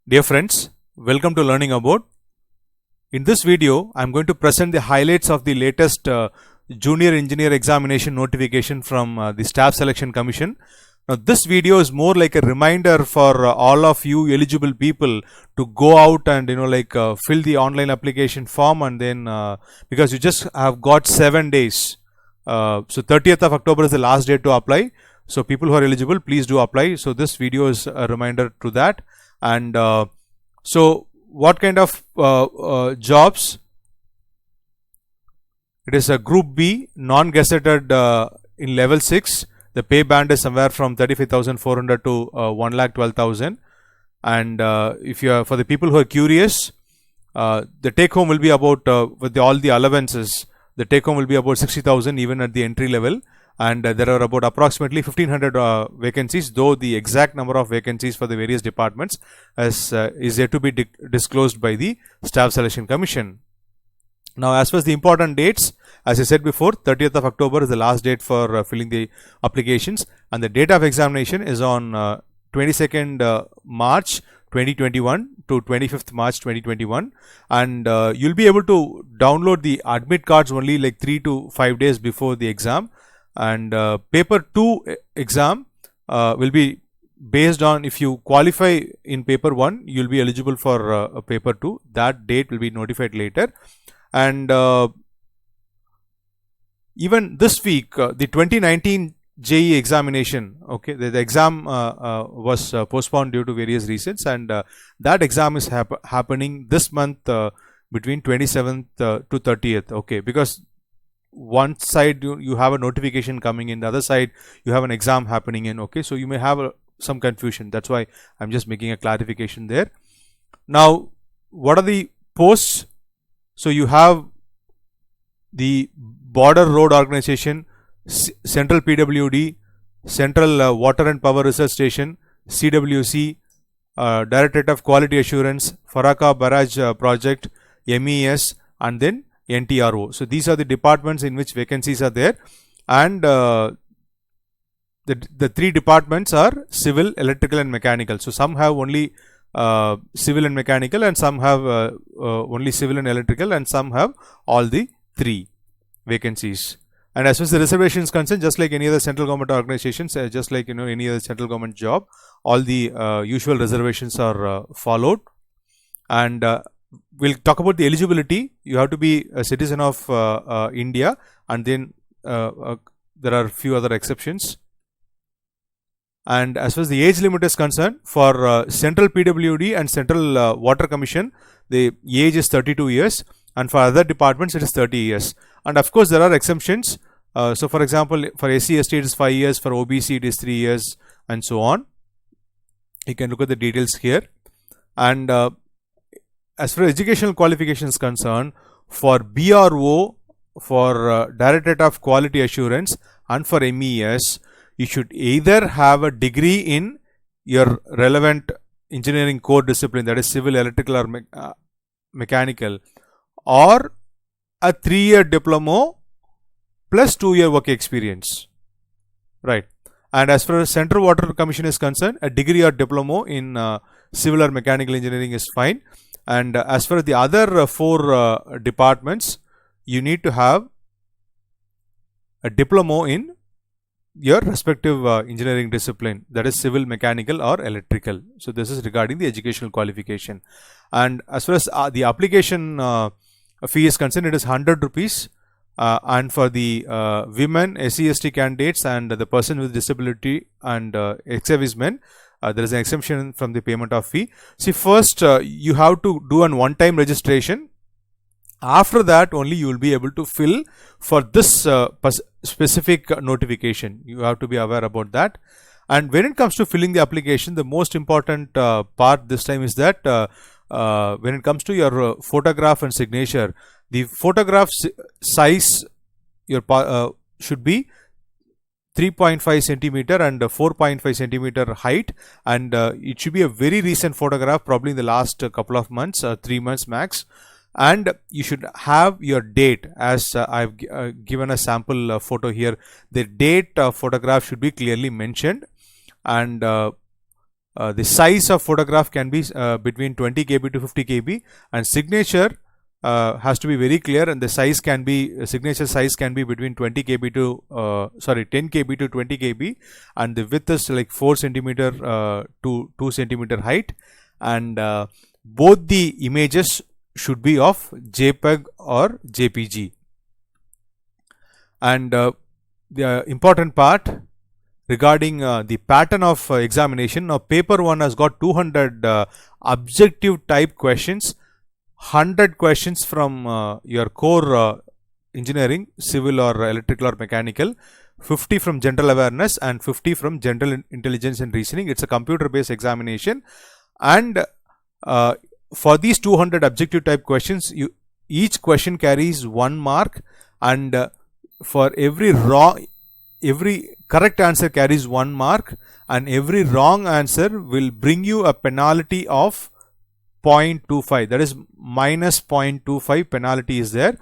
Dear friends, welcome to Learning About. In this video, I am going to present the highlights of the latest Junior Engineer Examination notification from the Staff Selection Commission. Now, this video is more like a reminder for all of you eligible people to go out and fill the online application form, and then because you just have got 7 days. So 30th of October is the last date to apply. So people who are eligible, please do apply. So this video is a reminder to that. And so what kind of jobs? It is a Group B, non-gazetted in level 6. The pay band is somewhere from 35,400 to 1,12,000. And if you are, for the people who are curious, the take home will be about with all the allowances. The take home will be about 60,000 even at the entry level. And there are about approximately 1500 vacancies, though the exact number of vacancies for the various departments is yet to be disclosed by the Staff Selection Commission. Now, as far as the important dates, as I said before, 30th of October is the last date for filling the applications, and the date of examination is on 22nd March 2021 to 25th March 2021, and you'll be able to download the admit cards only like 3 to 5 days before the exam. And paper 2 exam will be based on, if you qualify in paper 1, you'll be eligible for paper 2. That date will be notified later. And even this week, the 2019 JEE examination, okay, the exam was postponed due to various reasons, and that exam is happening this month between 27th to 30th, okay, because one side you have a notification coming in, the other side you have an exam happening in, okay, so you may have some confusion. That's why I'm just making a clarification there. Now, what are the posts? So you have the Border Road Organization, Central PWD, Central Water and Power Research Station, CWC, Directorate of Quality Assurance, Farakka Barrage Project, MES, and then NTRO. So these are the departments in which vacancies are there, and the three departments are civil, electrical, and mechanical. So some have only civil and mechanical, and some have only civil and electrical, and some have all the three vacancies. And as far as the reservation is concerned, just like any other central government organizations, just like any other central government job, all the usual reservations are followed. And we'll talk about the eligibility. You have to be a citizen of India, and then there are a few other exceptions. And as far as the age limit is concerned, for Central PWD and Central Water Commission, the age is 32 years, and for other departments it is 30 years. And of course there are exemptions. So for example, for SC/ST it is 5 years, for OBC it is 3 years, and so on. You can look at the details here. And as far as educational qualifications concerned, for BRO, for Directorate of Quality Assurance, and for MES, you should either have a degree in your relevant engineering core discipline, that is civil, electrical, or mechanical, or a 3-year diploma plus 2-year work experience, right? And as far as Central Water Commission is concerned, a degree or diploma in civil or mechanical engineering is fine. And as far as the other 4 departments, you need to have a diploma in your respective engineering discipline, that is civil, mechanical, or electrical. So this is regarding the educational qualification. And as far as the application fee is concerned, it is 100 rupees. And for the women, SC/ST candidates, and the person with disability, and ex-servicemen, there is an exemption from the payment of fee. See, first you have to do an one-time registration. After that only you will be able to fill for this specific notification. You have to be aware about that. And when it comes to filling the application, the most important part this time is that when it comes to your photograph and signature, the photograph size should be 3.5 centimeter and 4.5 centimeter height, and it should be a very recent photograph, probably in the last couple of months, 3 months max. And you should have your date, as I've given a sample photo here. The date photograph should be clearly mentioned, and the size of photograph can be between 20 kb to 50 kb, and signature has to be very clear, and the size can be signature size can be between 20 kb to 10 kb to 20 kb, and the width is like 4 centimeter to 2 centimeter height, and both the images should be of JPEG or JPG. And the important part regarding the pattern of examination. Now, paper 1 has got 200 objective type questions, 100 questions from your core engineering, civil or electrical or mechanical, 50 from general awareness, and 50 from general intelligence and reasoning. It's a computer based examination, and for these 200 objective type questions, each question carries 1 mark, and for every correct answer carries 1 mark, and every wrong answer will bring you a penalty of 0.25, that is minus 0.25 penalty is there.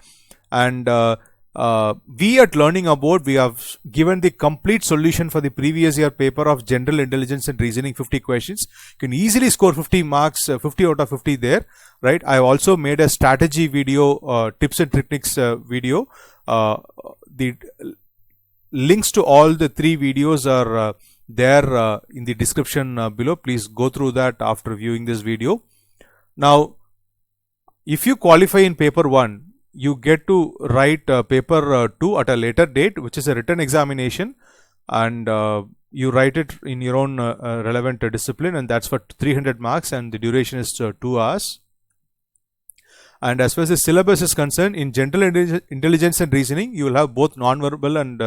And we at Learning Abroad, we have given the complete solution for the previous year paper of general intelligence and reasoning, 50 questions. You can easily score 50 marks, 50 out of 50 there, right? I also made a strategy video, tips and techniques video. The links to all the 3 videos are there in the description below. Please go through that after viewing this video. Now, if you qualify in paper 1, you get to write paper 2 at a later date, which is a written examination, and you write it in your own relevant discipline, and that's for 300 marks, and the duration is 2 hours. And as far as the syllabus is concerned, in general intelligence and reasoning, you will have both non-verbal and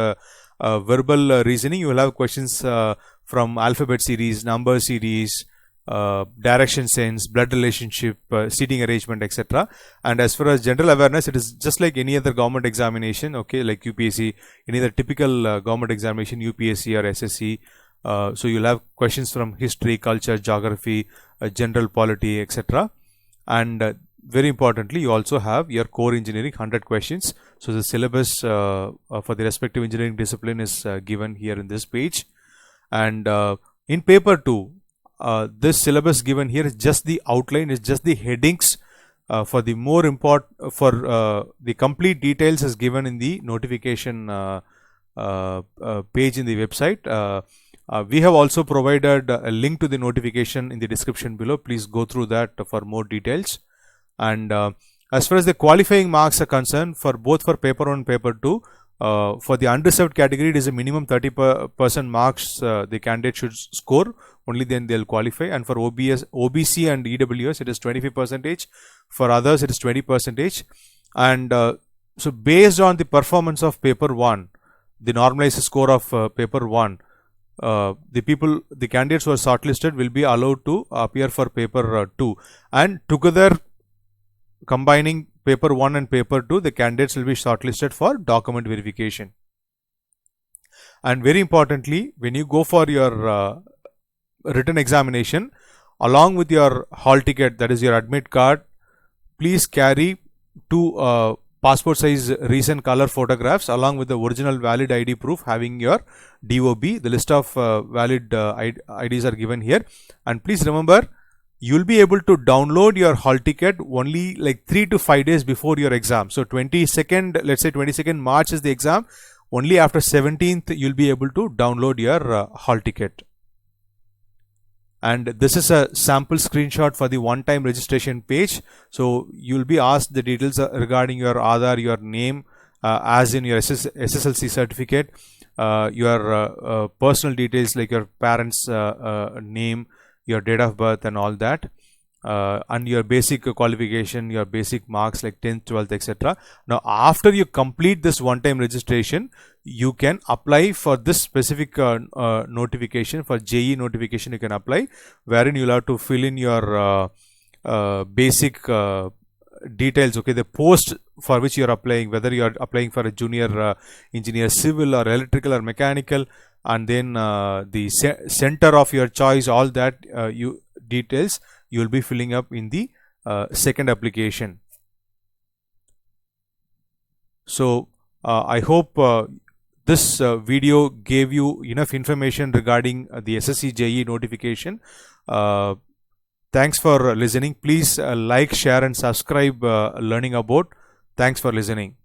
verbal reasoning. You will have questions from alphabet series, number series, direction sense, blood relationship, seating arrangement, etc. And as far as general awareness, it is just like any other government examination, okay, like UPSC, any other typical government examination, UPSC or SSC. So you'll have questions from history, culture, geography, general polity, etc. And very importantly, you also have your core engineering 100 questions. So the syllabus for the respective engineering discipline is given here in this page. And in paper 2, this syllabus given here is just the outline, is just the headings. For the more important, for the complete details is given in the notification page in the website. We have also provided a link to the notification in the description below. Please go through that for more details. And as far as the qualifying marks are concerned, for both for paper 1 and paper 2, for the unreserved category, it is a minimum 30% marks the candidate should score. Only then they'll qualify. And for OBC and EWS, it is 25%. For others, it is 20%. And so based on the performance of paper 1, the normalized score of paper 1, the candidates who are shortlisted will be allowed to appear for paper 2. And together, combining paper 1 and paper 2, the candidates will be shortlisted for document verification. And very importantly, when you go for your written examination, along with your hall ticket, that is your admit card, please carry 2 passport size recent color photographs along with the original valid ID proof having your DOB. The list of valid IDs are given here. And please remember, you will be able to download your hall ticket only like 3 to 5 days before your exam. So 22nd, let's say 22nd March is the exam. Only after 17th, you'll be able to download your hall ticket. And this is a sample screenshot for the one-time registration page. So you'll be asked the details regarding your Aadhaar, your name, as in your SSLC certificate, your personal details like your parents' name, your date of birth and all that, and your basic qualification, your basic marks like 10th, 12th, etc. Now, after you complete this one-time registration, you can apply for this specific notification. For JEE notification, you can apply, wherein you'll have to fill in your basic details, okay, the post for which you are applying, whether you are applying for a junior engineer, civil or electrical or mechanical, and then the center of your choice, all that details you will be filling up in the second application. So I hope this video gave you enough information regarding the SSC JEE notification. Uh, Thanks for listening. Please like, share, and subscribe Learning About. Thanks for listening.